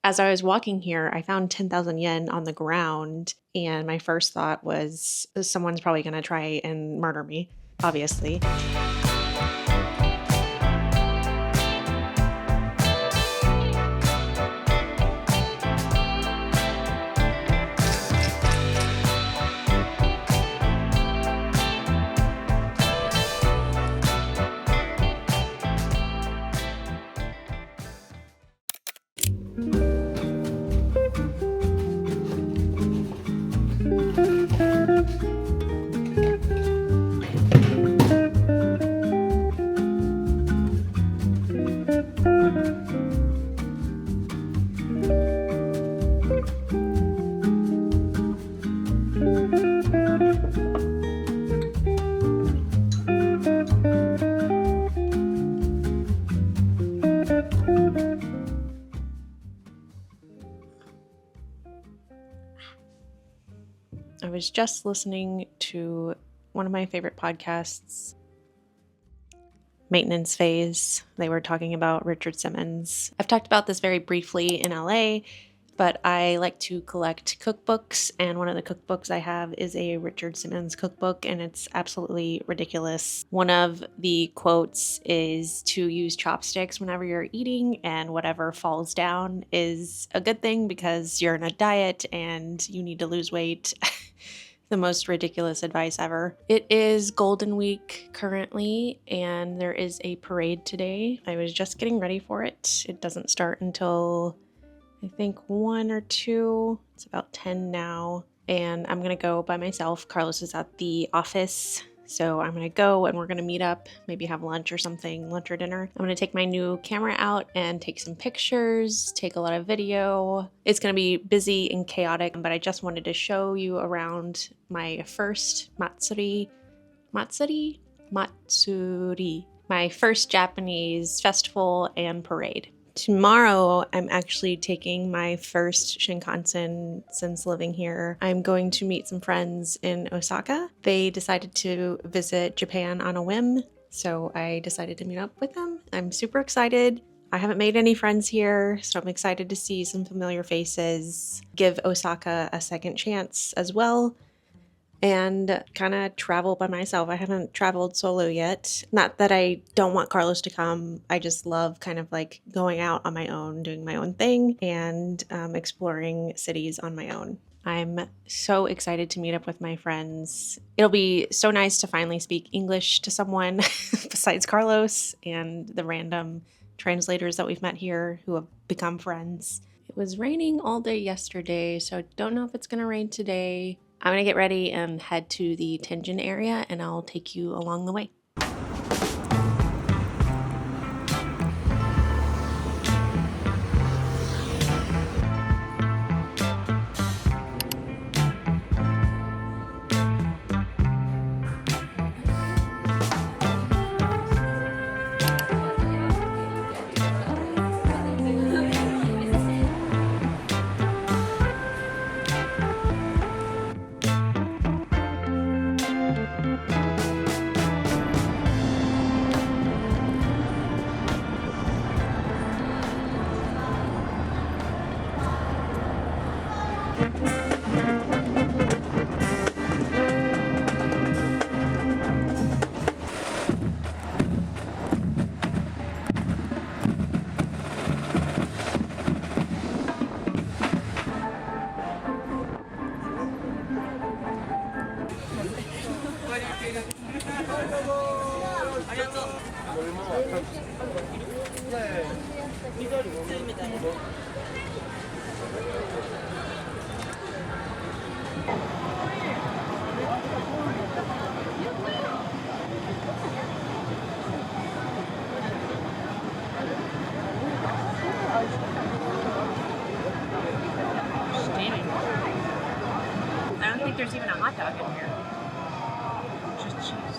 As I was walking here, I found 10,000 yen on the ground, and my first thought was someone's probably going to try and murder me, obviously. I was just listening to one of my favorite podcasts, Maintenance Phase. They were talking about Richard Simmons. I've talked about this very briefly in LA, but I like to collect cookbooks, and one of the cookbooks I have is a Richard Simmons cookbook, and it's absolutely ridiculous. One of the quotes is to use chopsticks whenever you're eating, and whatever falls down is a good thing because you're in a diet and you need to lose weight. The most ridiculous advice ever. It is Golden Week currently, and there is a parade today. I was just getting ready for it. It doesn't start until I think 1 or 2. It's about 10 now, and I'm gonna go by myself. Carlos is at the office, so I'm gonna go and we're gonna meet up, maybe have lunch or something, lunch or dinner. I'm gonna take my new camera out and take some pictures, take a lot of video. It's gonna be busy and chaotic, but I just wanted to show you around my first matsuri, my first Japanese festival and parade. Tomorrow, I'm actually taking my first Shinkansen since living here. I'm going to meet some friends in Osaka. They decided to visit Japan on a whim, so I decided to meet up with them. I'm super excited. I haven't made any friends here, so I'm excited to see some familiar faces, give Osaka a second chance as well, and kind of travel by myself. I haven't traveled solo yet. Not that I don't want Carlos to come. I just love kind of like going out on my own, doing my own thing, and exploring cities on my own. I'm so excited to meet up with my friends. It'll be so nice to finally speak English to someone besides Carlos and the random translators that we've met here who have become friends. It was raining all day yesterday, so I don't know if it's going to rain today. I'm going to get ready and head to the Tenjin area, and I'll take you along the way. I don't think there's even a hot dog in here. Just cheese.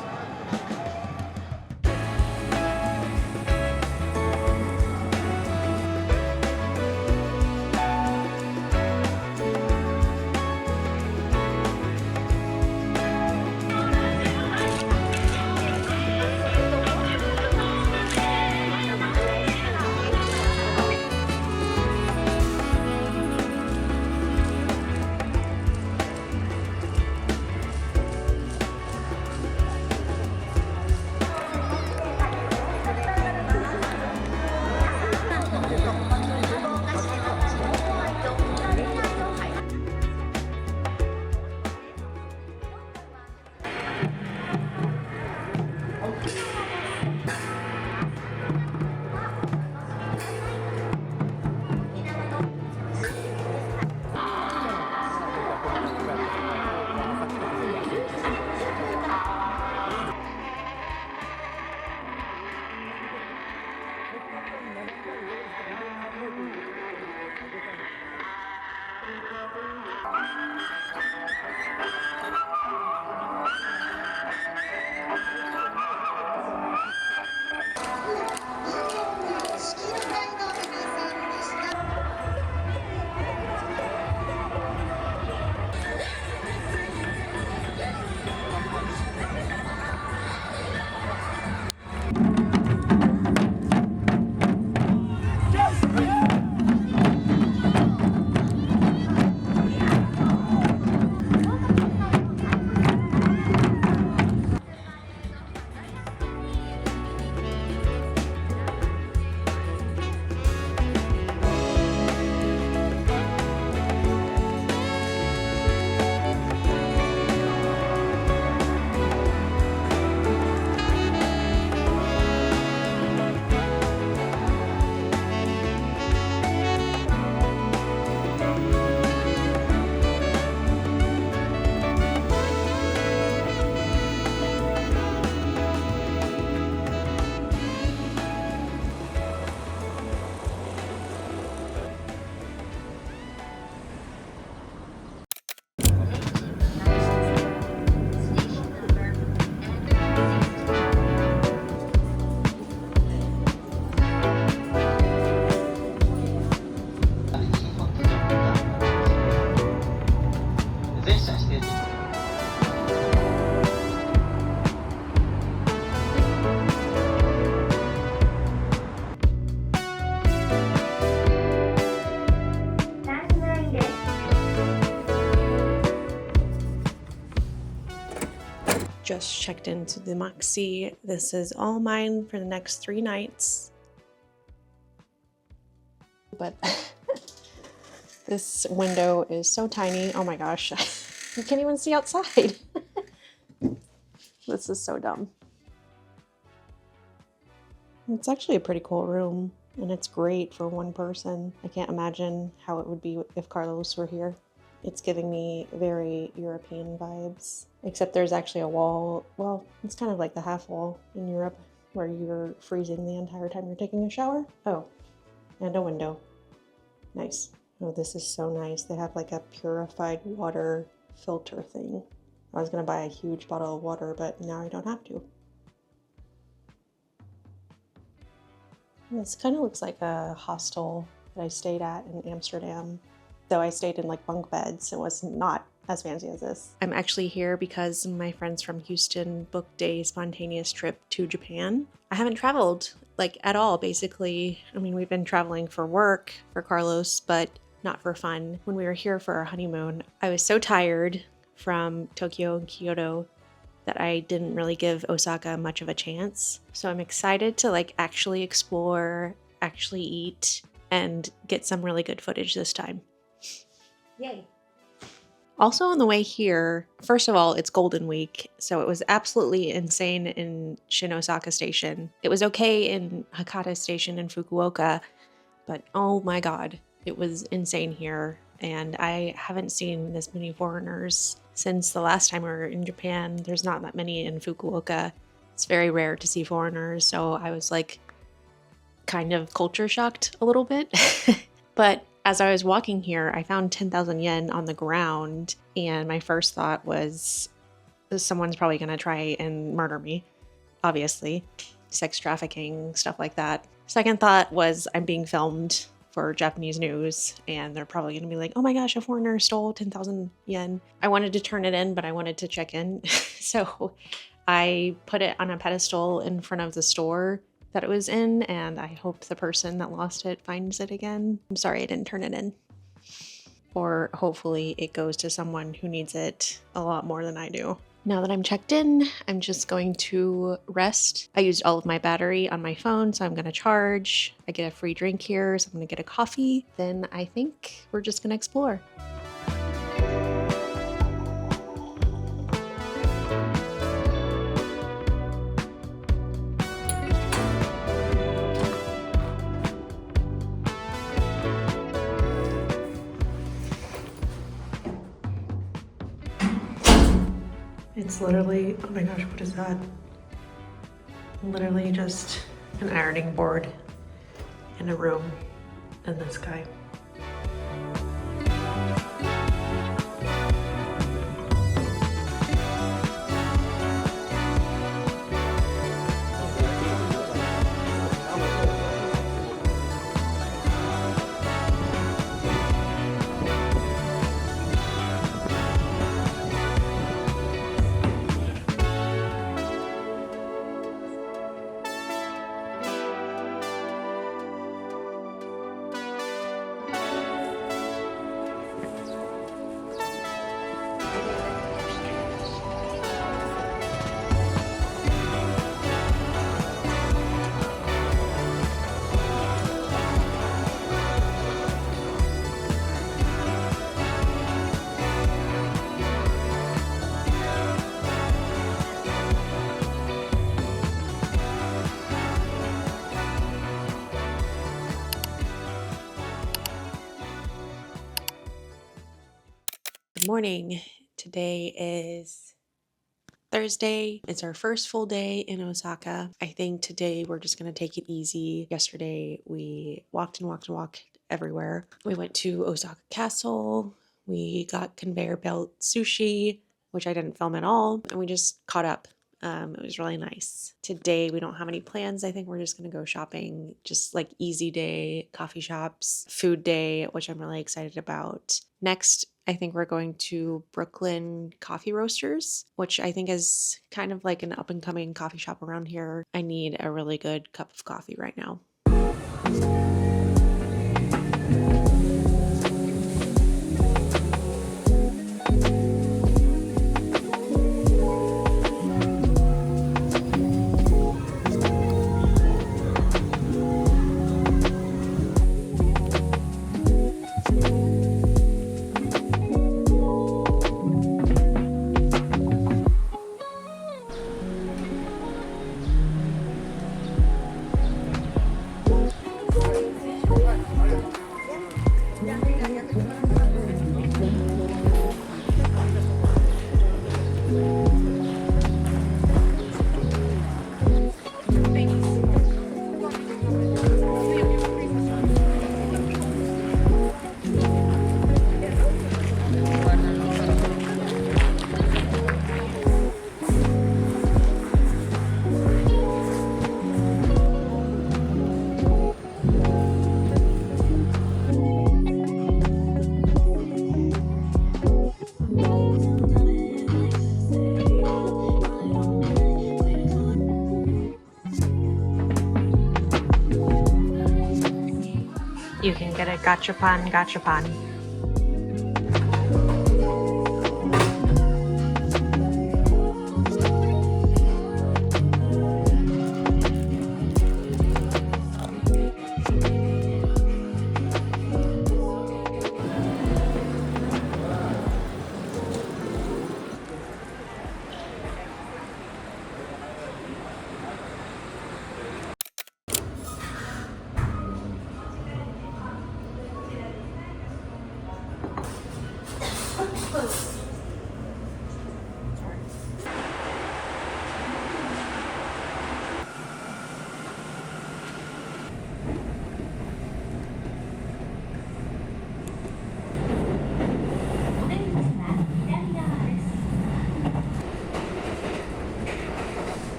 Just checked into the moxy. This is all mine for the next 3 nights. But this window is so tiny. Oh my gosh, you can't even see outside. This is so dumb. It's actually a pretty cool room, and it's great for one person. I can't imagine how it would be if Carlos were here. It's giving me very European vibes, except there's actually a wall. Well, it's kind of like the half wall in Europe where you're freezing the entire time you're taking a shower. Oh, and a window. Nice. Oh, this is so nice. They have like a purified water filter thing. I was gonna buy a huge bottle of water, but now I don't have to. This kind of looks like a hostel that I stayed at in Amsterdam. Though I stayed in like bunk beds, it was not as fancy as this. I'm actually here because my friends from Houston booked a spontaneous trip to Japan. I haven't traveled like at all, basically. I mean, we've been traveling for work for Carlos, but not for fun. When we were here for our honeymoon, I was so tired from Tokyo and Kyoto that I didn't really give Osaka much of a chance. So I'm excited to like actually explore, actually eat, and get some really good footage this time. Yay. Also on the way here, first of all, it's Golden Week, so it was absolutely insane in Osaka Station. It was okay in Hakata Station in Fukuoka, but oh my god, it was insane here. And I haven't seen this many foreigners since the last time we were in Japan. There's not that many in Fukuoka. It's very rare to see foreigners, so I was like kind of culture shocked a little bit. But as I was walking here, I found 10,000 yen on the ground, and my first thought was someone's probably going to try and murder me, obviously. Sex trafficking, stuff like that. Second thought was I'm being filmed for Japanese news, and they're probably going to be like, oh my gosh, a foreigner stole 10,000 yen. I wanted to turn it in, but I wanted to check in. So I put it on a pedestal in front of the store that it was in, and I hope the person that lost it finds it again. I'm sorry I didn't turn it in. Or hopefully it goes to someone who needs it a lot more than I do. Now that I'm checked in, I'm just going to rest. I used all of my battery on my phone, so I'm gonna charge. I get a free drink here, so I'm gonna get a coffee. Then I think we're just gonna explore. It's literally, oh my gosh, what is that? Literally just an ironing board in a room and this guy. morning. Today is Thursday. It's our first full day in Osaka. I think today we're just going to take it easy. Yesterday we walked everywhere. We went to Osaka Castle. We got conveyor belt sushi, which I didn't film at all, and we just caught up. It was really nice. Today we don't have any plans. I think we're just gonna go shopping, just like easy day, coffee shops, food day, which I'm really excited about. Next, I think we're going to Brooklyn Coffee Roasters, which I think is kind of like an up and coming coffee shop around here. I need a really good cup of coffee right now. You can get a gachapon.